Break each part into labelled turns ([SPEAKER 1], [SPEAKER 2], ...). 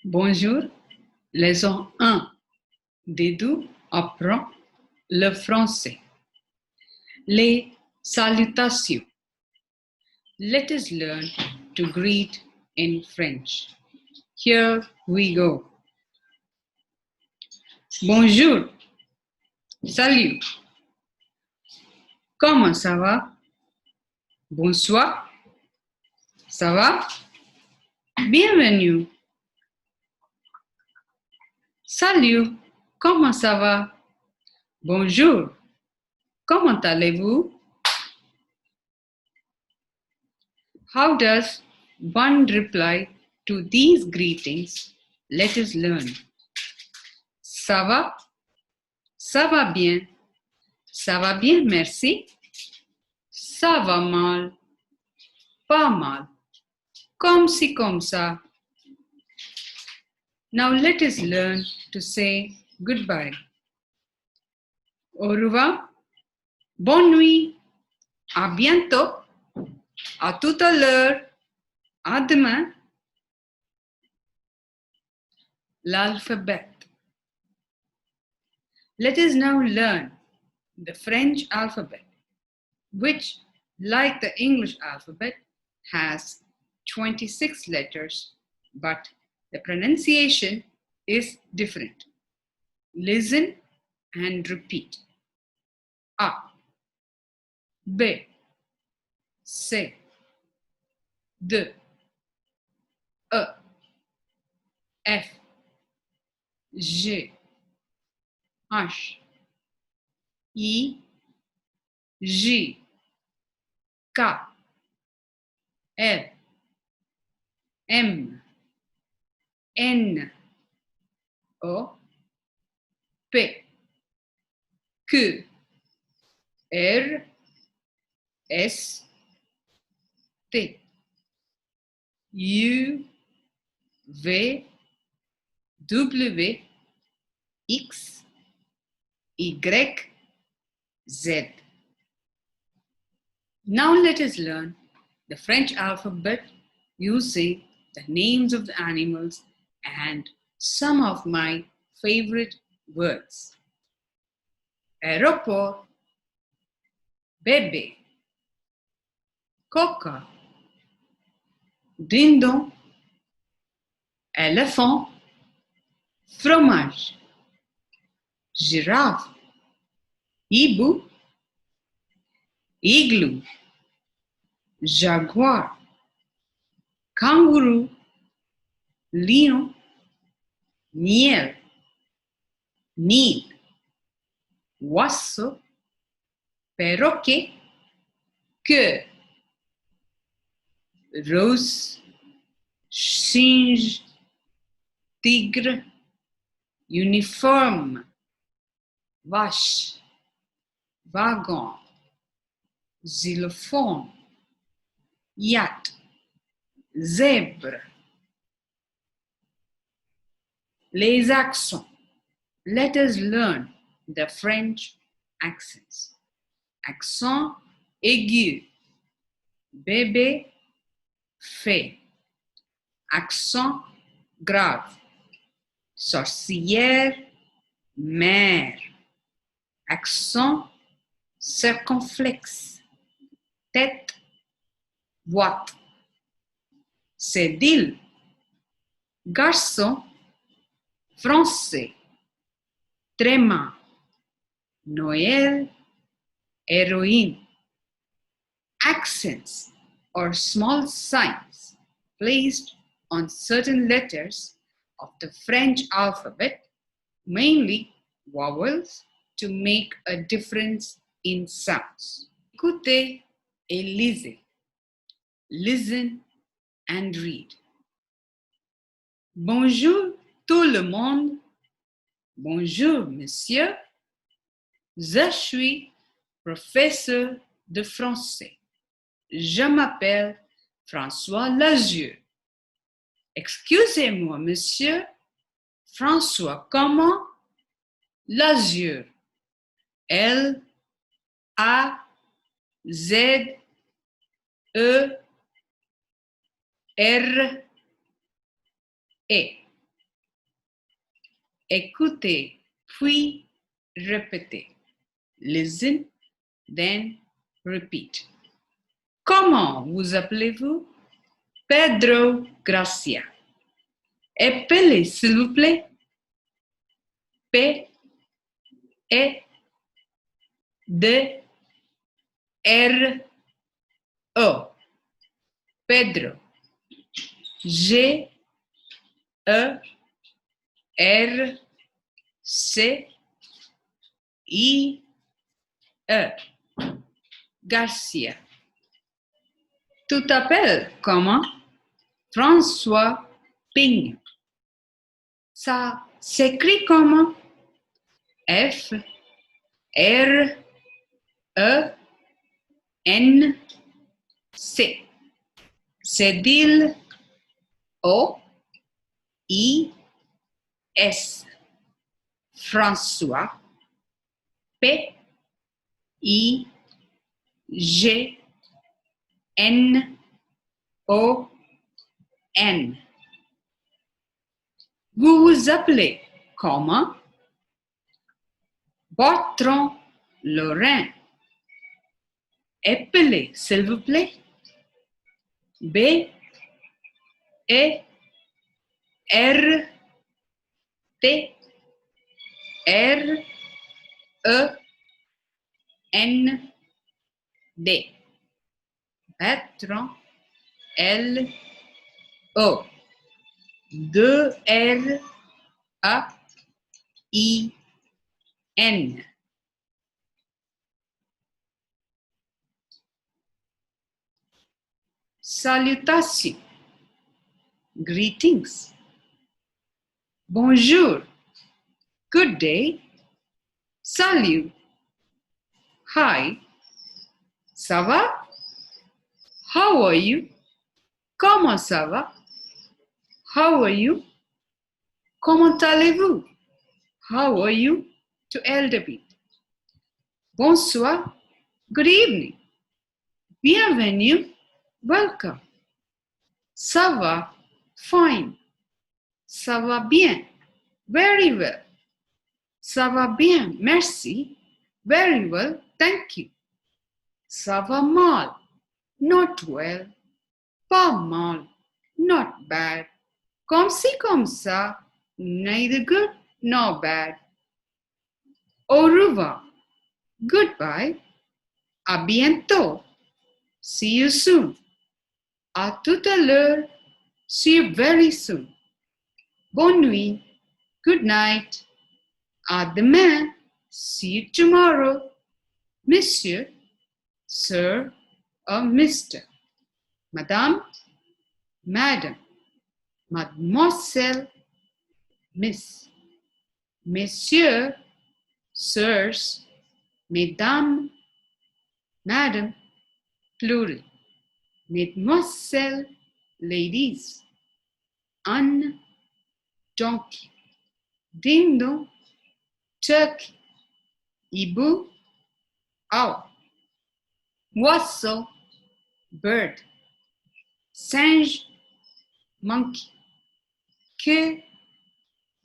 [SPEAKER 1] Bonjour, leçon 1. Didou apprend le français. Les salutations. Let us learn to greet in French. Here we go. Bonjour. Salut. Comment ça va? Bonsoir. Ça va? Bienvenue. Salut. Comment ça va? Bonjour. Comment allez-vous? How does one reply to these greetings? Let us learn. Ça va? Ça va bien. Ça va bien, merci. Ça va mal. Pas mal. Comme si, comme ça. Now let us learn to say goodbye. Au revoir. Bonne nuit. À bientôt. À tout à l'heure. À demain. L'alphabet. Let us now learn the French alphabet, which, like the English alphabet, has 26 letters, but the pronunciation is different. Listen and repeat. A, B, C, D, E, F, G, H, I, J, K, L, M, N, O, P, Q, R, S, T, U, V, W, X, Y, Z. Now let us learn the French alphabet using the names of the animals and some of my favorite words. Aéroport, bébé, coca, dindon, éléphant, fromage, girafe, hibou, igloo, jaguar, kangourou, lion, miel, Nil, oiseau, perroquet, queue, rose, singe, tigre, uniforme, vache, wagon, xylophone, yacht, zèbre. Les accents. Let us learn the French accents. Accent aigu, bébé, fée. Accent grave, sorcière, mère. Accent circonflexe, tête, boîte. Cédille, garçon, français. Tréma, Noël, héroïne. Accents or small signs placed on certain letters of the French alphabet, mainly vowels, to make a difference in sounds. Écoutez et lisez. Listen and read. Bonjour tout le monde. Bonjour monsieur. Je suis professeur de français. Je m'appelle François Lazieux. Excusez-moi monsieur. François comment? Lazieux. L A Z E R E. Écoutez, puis répétez. Listen, then repeat. Comment vous appelez-vous? Pedro Gracia. Appelez, s'il vous plaît. P, E, D, R, O. Pedro. G, E, R, C, I, E. Garcia. Tu t'appelles comment? François Ping. Ça s'écrit comment? F, R, E, N, C. Cédille, O, I, S. François, P, I, G, N, O, N. Vous vous appelez comment? Bertrand Lorrain. Appelez, s'il vous plaît. B, E, R, T, R, E, N, D. Bertrand, L, O. 2 R, A, I, N. Salutations. Greetings. Bonjour. Good day. Salut. Hi. Ça va? How are you? Comment ça va? How are you? Comment allez-vous? How are you? To elderbeat. Bonsoir. Good evening. Bienvenue. Welcome. Ça va? Fine. Ça va bien. Very well. Ça va bien. Merci. Very well. Thank you. Ça va mal. Not well. Pas mal. Not bad. Comme ci, comme ça. Neither good nor bad. Au revoir. Goodbye. À bientôt. See you soon. À tout à l'heure. See you very soon. Bonne nuit. Good night. À demain. See you tomorrow. Monsieur, Sir, or Mr. Madame, Madam, Mademoiselle, Miss, Monsieur, Sirs, Mesdames, Madam, plural, Mademoiselle, ladies, Anne, donkey, ding dong, turkey, Ibu, owl, oiseau, bird, singe, monkey, queue,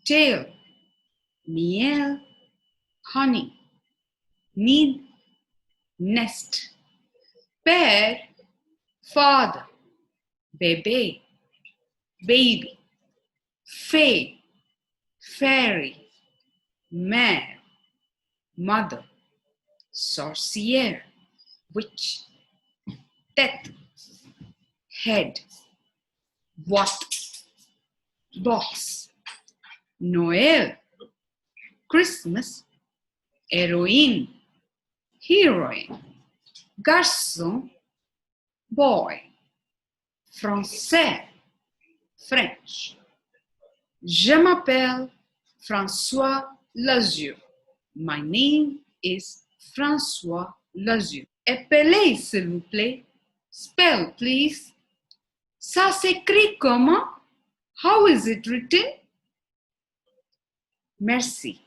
[SPEAKER 1] tail, miel, honey, need, nest, père, father, bébé, baby, fée, fairy, mère, mother, sorcière, witch, tête, head, what, box, Noël, Christmas, héroïne, heroine, garçon, boy, français, French. Je m'appelle François Lazure. My name is François Lazure. Appelez, s'il vous plaît. Spell, please. Ça s'écrit comment? How is it written? Merci.